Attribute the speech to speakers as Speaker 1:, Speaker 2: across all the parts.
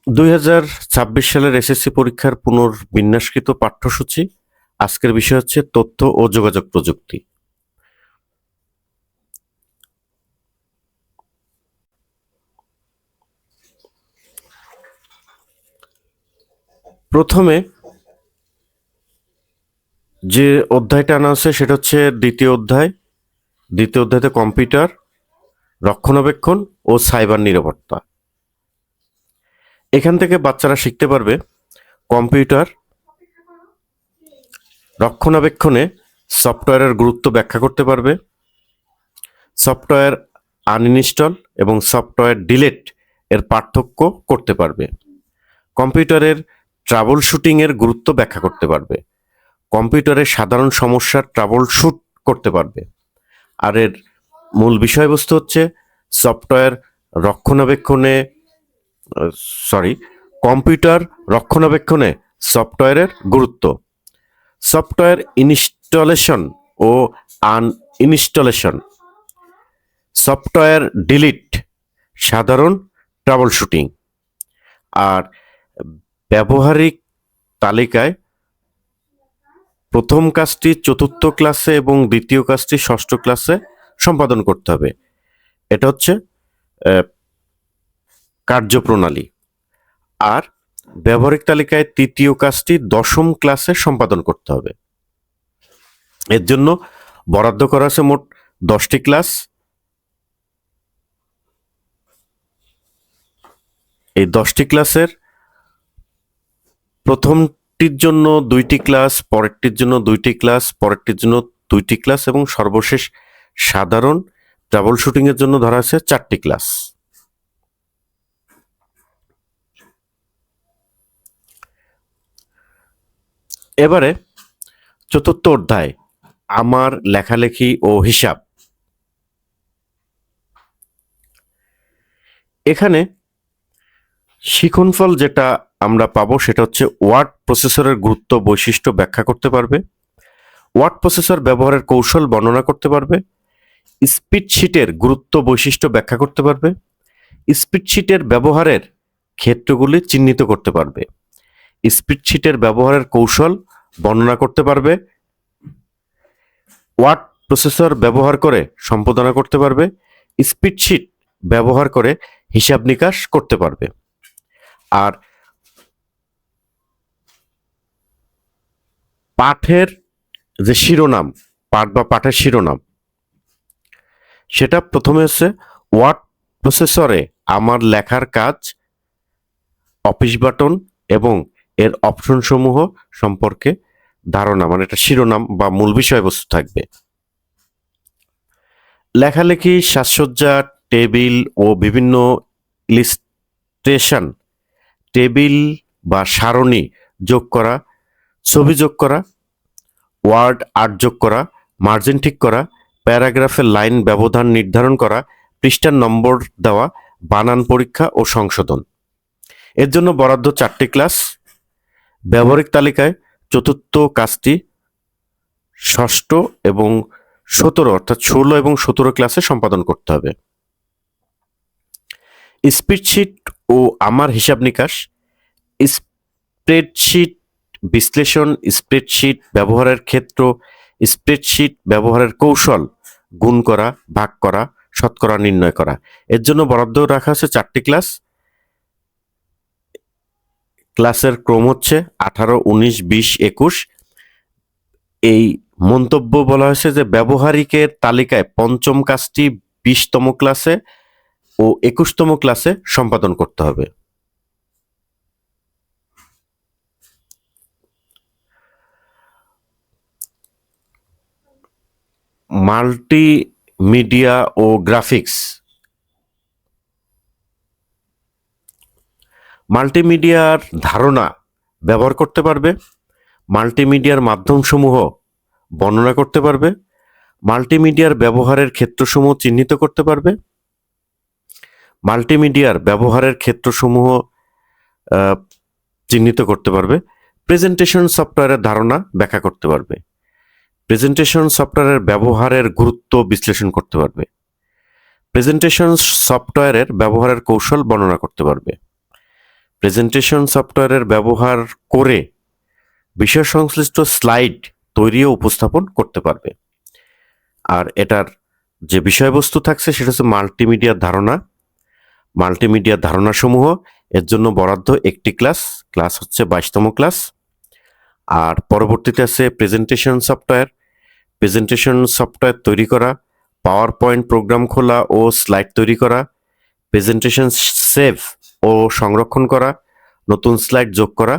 Speaker 1: 2026 সালের এসএসসি পরীক্ষার পুনর্বিন্যাসকৃত পাঠ্যসূচি। আজকের বিষয় হচ্ছে তথ্য ও যোগাযোগ প্রযুক্তি। প্রথমে যে অধ্যায়টা আনা আছে সেটা হচ্ছে দ্বিতীয় অধ্যায়। দ্বিতীয় অধ্যায়তে কম্পিউটার, রক্ষণাবেক্ষণ ও সাইবার নিরাপত্তা। এখান থেকে বাচ্চারা শিখতে পারবে কম্পিউটার রক্ষণাবেক্ষণে সফটওয়্যারের গুরুত্ব ব্যাখ্যা করতে পারবে, সফটওয়্যার আনইনস্টল এবং সফটওয়্যার ডিলিট এর পার্থক্য করতে পারবে, কম্পিউটারের ট্রাবল শুটিংয়ের গুরুত্ব ব্যাখ্যা করতে পারবে, কম্পিউটারের সাধারণ সমস্যার ট্রাবল শুট করতে পারবে। আর এর মূল বিষয়বস্তু হচ্ছে সফটওয়্যার রক্ষণাবেক্ষণে কম্পিউটার রক্ষণাবেক্ষণে সফটওয়্যারের গুরুত্ব, সফটওয়্যার ইনস্টলেশন ও আনইনস্টলেশন, সফটওয়্যার ডিলিট, সাধারণ ট্রাবল শুটিং। আর ব্যবহারিক তালিকায় প্রথম কাজটি চতুর্থ ক্লাসে এবং দ্বিতীয় কাজটি ষষ্ঠ ক্লাসে সম্পাদন করতে হবে। এটা হচ্ছে কার্যপ্রণালী। আর ব্যবহারিক তালিকায় তৃতীয় কাজটি দশম ক্লাসে সম্পাদন করতে হবে। এর জন্য বরাদ্দ করা আছে মোট 10টি ক্লাস। এই 10টি ক্লাসের প্রথমটির জন্য 2টি ক্লাস, পরেরটির জন্য 2টি ক্লাস, পরেরটির জন্য 2টি ক্লাস এবং সর্বশেষ সাধারণ ট্রাবল শুটিং এর জন্য ধরা আছে 4টি ক্লাস। এবারে চতুর্থ অধ্যায় আমার লেখালেখি ও হিসাব। এখানে শিখনফল যেটা আমরা পাবো সেটা হচ্ছে ওয়ার্ড প্রসেসরের গুরুত্ব বৈশিষ্ট্য ব্যাখ্যা করতে পারবে, ওয়ার্ড প্রসেসর ব্যবহারের কৌশল বর্ণনা করতে পারবে, স্প্রেডশিটের গুরুত্ব বৈশিষ্ট্য ব্যাখ্যা করতে পারবে, স্প্রেডশিটের ব্যবহারের ক্ষেত্রগুলি চিহ্নিত করতে পারবে, স্প্রেডশিটের ব্যবহারের কৌশল বর্ণনা করতে পারবে, ওয়ার্ড প্রসেসর ব্যবহার করে সম্পাদনা করতে পারবে, স্প্রেডশিট ব্যবহার করে হিসাব নিকাশ করতে পারবে। আর পাঠের যে শিরোনাম, পাঠ বা পাঠের শিরোনাম, সেটা প্রথমে হচ্ছে ওয়ার্ড প্রসেসরে আমার লেখার কাজ, অফিস বাটন এবং এর অপশন সমূহ সম্পর্কে ধারণা, মানে এটা শিরোনাম বা মূল বিষয়বস্তু থাকবে। লেখালেখি, সাজসজ্জা, টেবিল ও বিভিন্ন ইলিস্ট্রেশন, টেবিল বা সারণী যোগ করা, ছবি যোগ করা, ওয়ার্ড আর্ট যোগ করা, মার্জিন ঠিক করা, প্যারাগ্রাফের লাইন ব্যবধান নির্ধারণ করা, পৃষ্ঠার নম্বর দেওয়া, বানান পরীক্ষা ও সংশোধন। এর জন্য বরাদ্দ 4টি ক্লাস। ব্যবহারিক তালিকায় চতুর্থ কাজটি ষষ্ঠ এবং 17 অর্থাৎ 16 এবং 17 ক্লাসে সম্পাদন করতে হবে। স্প্রেডশিট ও আমার হিসাব নিকাশ, স্প্রেডশিট বিশ্লেষণ, স্প্রেডশিট ব্যবহারের ক্ষেত্র, স্প্রেডশিট ব্যবহারের কৌশল, গুণ করা, ভাগ করা, শতকরা নির্ণয় করা। এর জন্য বরাদ্দ রাখা আছে 4টি ক্লাস। ক্লাসের ক্রম হচ্ছে 18, 19, 20, 21। এই মন্তব্য বলা হয়েছে যে ব্যবহারিকের তালিকায় পঞ্চম কাজটি 20তম ক্লাসে ও 21তম ক্লাসে সম্পাদন করতে হবে। মাল্টিমিডিয়া ও গ্রাফিক্স। মাল্টিমিডিয়ার ধারণা ব্যবহার করতে পারবে, মাল্টিমিডিয়ার মাধ্যমসমূহ বর্ণনা করতে পারবে, মাল্টিমিডিয়ার ব্যবহারের ক্ষেত্রসমূহ চিহ্নিত করতে পারবে, মাল্টিমিডিয়ার ব্যবহারের ক্ষেত্রসমূহ চিহ্নিত করতে পারবে, প্রেজেন্টেশন সফটওয়্যারের ধারণা ব্যাখ্যা করতে পারবে, প্রেজেন্টেশন সফটওয়্যারের ব্যবহারের গুরুত্ব বিশ্লেষণ করতে পারবে, প্রেজেন্টেশন সফটওয়্যারের ব্যবহারের কৌশল বর্ণনা করতে পারবে, প্রেজেন্টেশন সফটওয়্যারের ব্যবহার করে বিষয় সংশ্লিষ্ট স্লাইড তৈরি ও উপস্থাপন করতে পারবে। আর এটার যে বিষয়বস্তু থাকছে সেটা হচ্ছে মাল্টিমিডিয়ার ধারণা। মাল্টিমিডিয়ার ধারণাসমূহ এর জন্য বরাদ্দ একটি ক্লাস হচ্ছে 22তম ক্লাস। আর পরবর্তীতে আছে প্রেজেন্টেশন সফটওয়্যার তৈরি করা, পাওয়ার পয়েন্ট প্রোগ্রাম খোলা ও স্লাইড তৈরি করা, প্রেজেন্টেশন সেভ ও সংরক্ষণ করা, নতুন স্লাইড যোগ করা,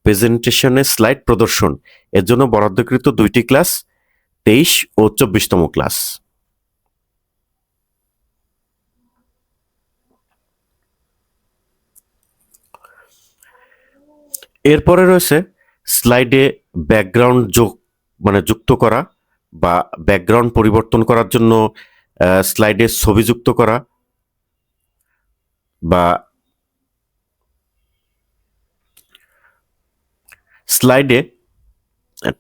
Speaker 1: প্রেজেন্টেশনের স্লাইড প্রদর্শন এর জন্য বরাদ্দকৃত 2টি ক্লাস 23 ও 24তম ক্লাস। এরপরে রয়েছে স্লাইডে ব্যাকগ্রাউন্ড যুক্ত করা বা ব্যাকগ্রাউন্ড পরিবর্তন করার জন্য স্লাইডে ছবি যুক্ত করা বা স্লাইডে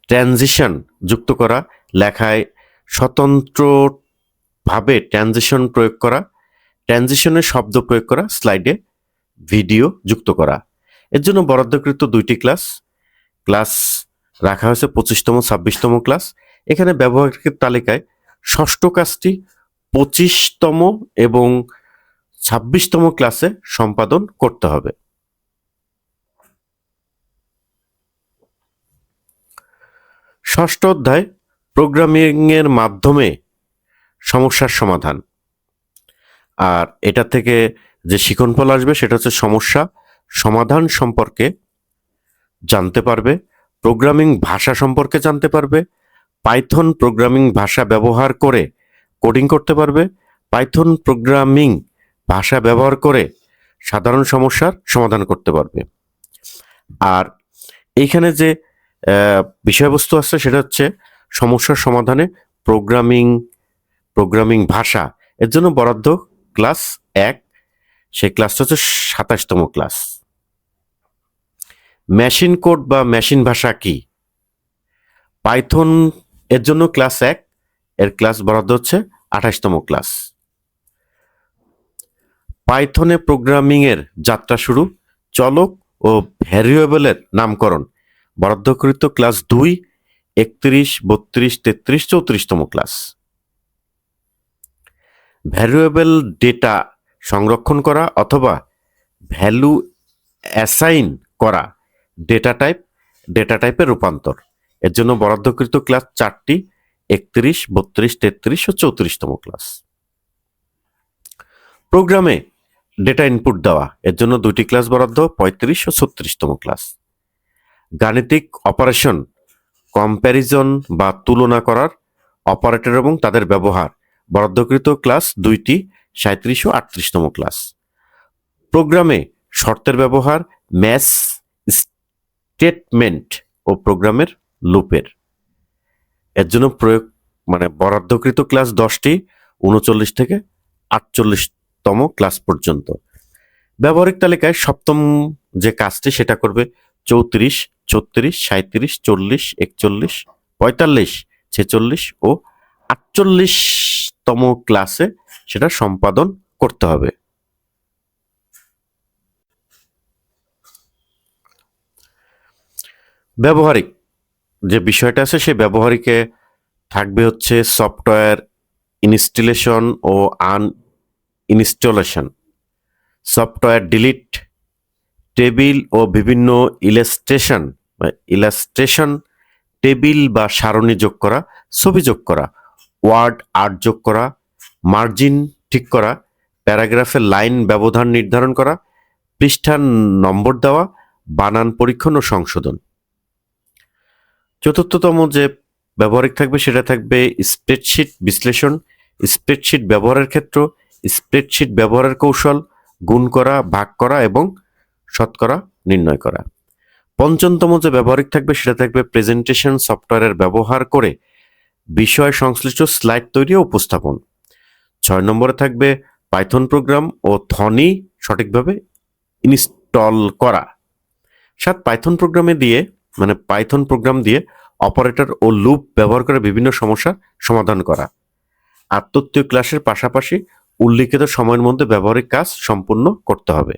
Speaker 1: ট্রানজিশন যুক্ত করা, লেখায় স্বতন্ত্রভাবে ট্রানজিশন প্রয়োগ করা, ট্রানজিশনের শব্দ প্রয়োগ করা, স্লাইডে ভিডিও যুক্ত করা। এর জন্য বরাদ্দকৃত 2টি ক্লাস রাখা হয়েছে 25তম 26তম ক্লাস। এখানে ব্যবহারিকের তালিকায় ষষ্ঠ কাজটি 25তম এবং 26তম ক্লাসে সম্পাদন করতে হবে। ষষ্ঠ অধ্যায় প্রোগ্রামিং এর মাধ্যমে সমস্যার সমাধান। আর এটা থেকে যে শিক্ষণফল আসবে সেটা হচ্ছে সমস্যা সমাধান সম্পর্কে জানতে পারবে, প্রোগ্রামিং ভাষা সম্পর্কে জানতে পারবে, পাইথন প্রোগ্রামিং ভাষা ব্যবহার করে কোডিং করতে পারবে, পাইথন প্রোগ্রামিং ভাষা ব্যবহার করে সাধারণ সমস্যার সমাধান করতে পারবে। আর এইখানে যে বিষয়বস্তু আছে সেটা হচ্ছে সমস্যার সমাধানে প্রোগ্রামিং ভাষা এর জন্য বরাদ্দ ক্লাস 1, সেই ক্লাসটা হচ্ছে 27তম ক্লাস। মেশিন কোড বা মেশিন ভাষা কি? পাইথন এর জন্য ক্লাস 1, এর ক্লাস বরাদ্দ হচ্ছে 28তম ক্লাস। পাইথনে প্রোগ্রামিং এর যাত্রা শুরু, চলক ও ভ্যারিয়েবলের নামকরণ বরাদ্দকৃত ক্লাস 2, 31, 32, 33, 34তম ক্লাস। ভ্যারিয়েবল ডেটা সংরক্ষণ করা অথবা ভ্যালু অ্যাসাইন করা, ডেটা টাইপের রূপান্তর এর জন্য বরাদ্দকৃত ক্লাস 4টি, 31, 32, 33 ও 34তম ক্লাস। প্রোগ্রামে ডেটা ইনপুট দেওয়া এর জন্য 2টি ক্লাস বরাদ্দ, 35 ও 36তম ক্লাস। গাণিতিক অপারেশন কম্প্যারিজন বা তুলনা করার অপারেটর এবং তাদের ব্যবহার বরাদ্দকৃত ক্লাস 2টি, 37 ও 38তম ক্লাস। প্রোগ্রামে শর্তের ব্যবহার, ম্যাচ স্টেটমেন্ট ও প্রোগ্রামের লুপের এর জন্য বরাদ্দকৃত ক্লাস 10টি, 39 থেকে 48তম ক্লাস পর্যন্ত। ব্যবহারিক তালিকায় 7ম যে কাজটি সেটা করবে 34, 36, 37, 40, 41, 45, 46 ও 48তম ক্লাসে সেটা সম্পাদন করতে হবে। ব্যবহারিক যে বিষয়টা আছে সেই ব্যবহারিকে থাকবে হচ্ছে সফটওয়্যার ইনস্টলেশন ও আনইনস্টলেশন, সফটওয়্যার ডিলিট, টেবিল ও বিভিন্ন ইলাস্ট্রেশন, টেবিল বা সারণী যোগ করা, ছবি যোগ করা, ওয়ার্ড আর্ট যোগ করা, মার্জিন ঠিক করা, প্যারাগ্রাফের লাইন ব্যবধান নির্ধারণ করা, পৃষ্ঠার নম্বর দেওয়া, বানান পরীক্ষণ ও সংশোধন। চতুর্থতম যে ব্যবহারিক থাকবে সেটা থাকবে স্প্রেডশিট বিশ্লেষণ, স্প্রেডশিট ব্যবহারের ক্ষেত্র, স্প্রেডশিট ব্যবহারের কৌশল, গুণ করা, ভাগ করা এবং শতকরা নির্ণয় করা। পঞ্চমতম যে ব্যবহারিক থাকবে সেটা থাকবে প্রেজেন্টেশন সফটওয়্যারের ব্যবহার করে বিষয় সংশ্লিষ্ট স্লাইড তৈরি ও উপস্থাপন। 6 নম্বরে থাকবে পাইথন প্রোগ্রাম ও ধ্বনি সঠিকভাবে ইনস্টল করা। 7 পাইথন প্রোগ্রাম দিয়ে অপারেটর ও লুপ ব্যবহার করে বিভিন্ন সমস্যার সমাধান করা। আর তৃতীয় ক্লাসের পাশাপাশি উল্লিখিত সময়ের মধ্যে ব্যবহারিক কাজ সম্পূর্ণ করতে হবে।